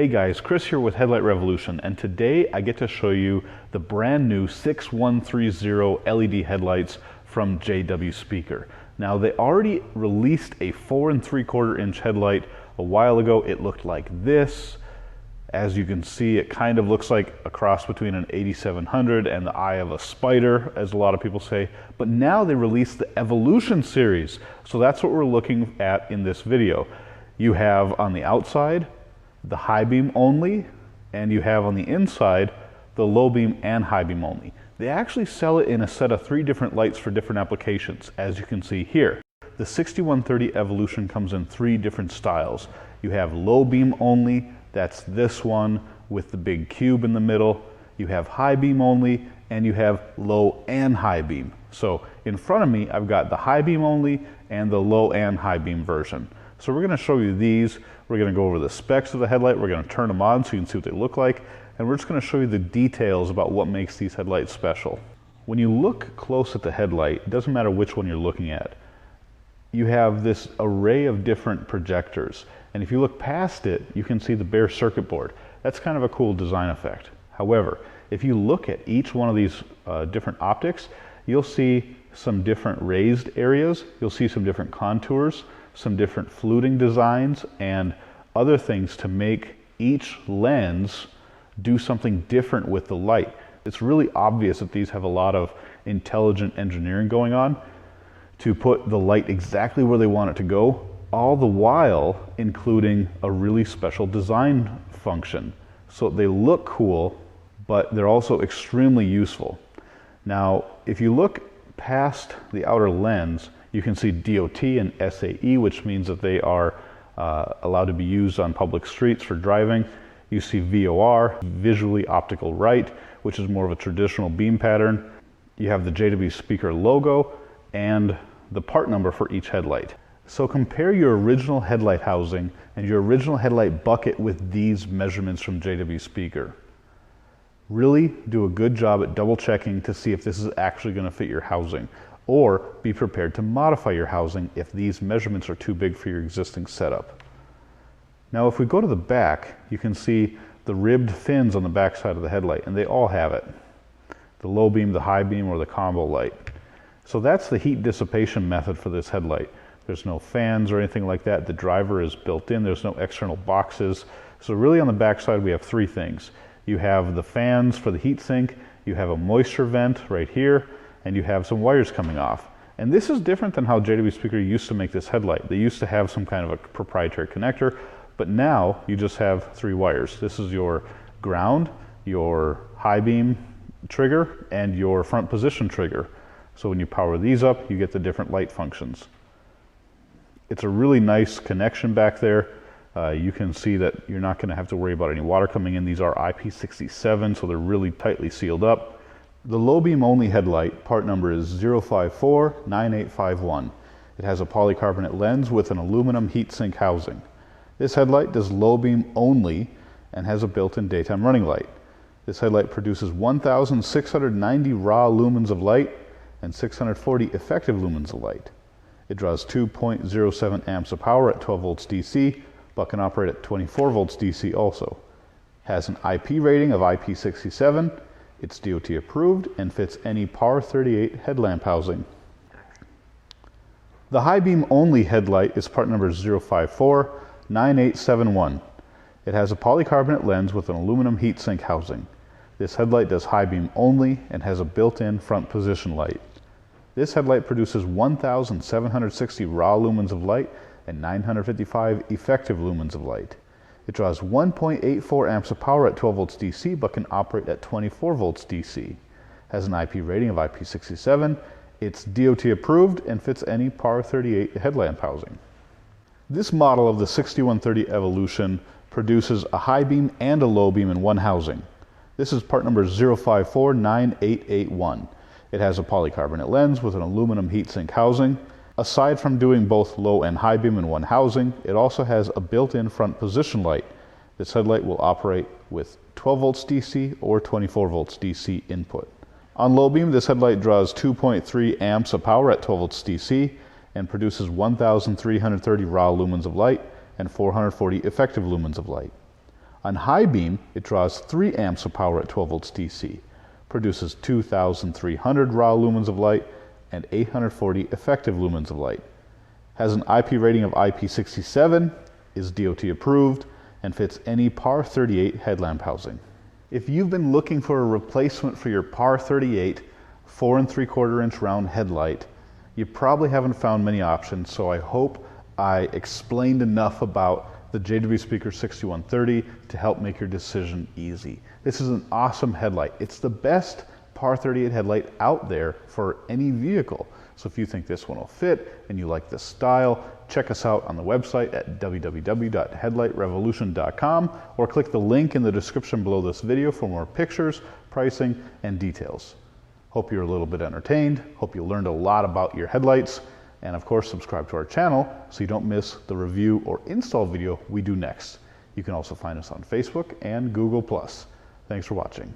Hey guys, Chris here with Headlight Revolution, and today I get to show you the brand new 6130 LED headlights from JW Speaker. Now they already released a 4 3/4 inch headlight a while ago. It looked like this. As you can see, it kind of looks like a cross between an 8700 and the eye of a spider, as a lot of people say. But now they released the Evolution series. So that's what we're looking at in this video. You have on the outside the high beam only, and you have on the inside the low beam and high beam only. They actually sell it in a set of 3 different lights for different applications, as you can see here. The 6130 Evolution comes in 3 different styles. You have low beam only, that's this one with the big cube in the middle. You have high beam only, and you have low and high beam. So in front of me, I've got the high beam only and the low and high beam version. So we're going to show you these. We're going to go over the specs of the headlight. We're going to turn them on so you can see what they look like. And we're just going to show you the details about what makes these headlights special. When you look close at the headlight, it doesn't matter which one you're looking at. You have this array of different projectors. And if you look past it, you can see the bare circuit board. That's kind of a cool design effect. However, if you look at each one of these different optics, you'll see some different raised areas. You'll see some different contours, some different fluting designs, and other things to make each lens do something different with the light. It's really obvious that these have a lot of intelligent engineering going on to put the light exactly where they want it to go, all the while including a really special design function. So they look cool, but they're also extremely useful. Now, if you look past the outer lens, you can see DOT and SAE, which means that they are allowed to be used on public streets for driving. You see VOR, visually optical right, which is more of a traditional beam pattern. You have the JW Speaker logo and the part number for each headlight. So compare your original headlight housing and your original headlight bucket with these measurements from JW Speaker. Really do a good job at double checking to see if this is actually going to fit your housing, or be prepared to modify your housing if these measurements are too big for your existing setup. Now if we go to the back, you can see the ribbed fins on the back side of the headlight, and they all have it. The low beam, the high beam, or the combo light. So that's the heat dissipation method for this headlight. There's no fans or anything like that. The driver is built in. There's no external boxes. So really on the back side we have 3 things. You have the fans for the heat sink, you have a moisture vent right here, and you have some wires coming off. And this is different than how JW Speaker used to make this headlight. They used to have some kind of a proprietary connector, but now you just have 3 wires. This is your ground, your high beam trigger, and your front position trigger. So when you power these up, you get the different light functions. It's a really nice connection back there. You can see that you're not going to have to worry about any water coming in. These are IP67, so they're really tightly sealed up. The low beam only headlight, part number is 0549851. It has a polycarbonate lens with an aluminum heat sink housing. This headlight does low beam only and has a built-in daytime running light. This headlight produces 1,690 raw lumens of light and 640 effective lumens of light. It draws 2.07 amps of power at 12 volts DC, but can operate at 24 volts DC also. Has an IP rating of IP67, it's DOT approved, and fits any Power 38 headlamp housing. The high beam only headlight is part number 0549871. It has a polycarbonate lens with an aluminum heat sink housing. This headlight does high beam only and has a built-in front position light. This headlight produces 1,760 raw lumens of light and 955 effective lumens of light. It draws 1.84 amps of power at 12 volts DC, but can operate at 24 volts DC. Has an IP rating of IP67. It's DOT approved and fits any Power 38 headlamp housing. This model of the 6130 Evolution produces a high beam and a low beam in one housing. This is part number 0549881. It has a polycarbonate lens with an aluminum heatsink housing. Aside from doing both low and high beam in one housing, it also has a built-in front position light. This headlight will operate with 12 volts DC or 24 volts DC input. On low beam, this headlight draws 2.3 amps of power at 12 volts DC and produces 1,330 raw lumens of light and 440 effective lumens of light. On high beam, it draws 3 amps of power at 12 volts DC, produces 2,300 raw lumens of light and 840 effective lumens of light. Has an IP rating of IP67, is DOT approved, and fits any PAR 38 headlamp housing. If you've been looking for a replacement for your PAR 38 4 3/4 inch round headlight, you probably haven't found many options, so I hope I explained enough about the JW Speaker 6130 to help make your decision easy. This is an awesome headlight. It's the best PAR 38 headlight out there for any vehicle. So if you think this one will fit and you like this style, check us out on the website at www.headlightrevolution.com or click the link in the description below this video for more pictures, pricing, and details. Hope you're a little bit entertained. Hope you learned a lot about your headlights. And of course, subscribe to our channel so you don't miss the review or install video we do next. You can also find us on Facebook and Google+. Thanks for watching.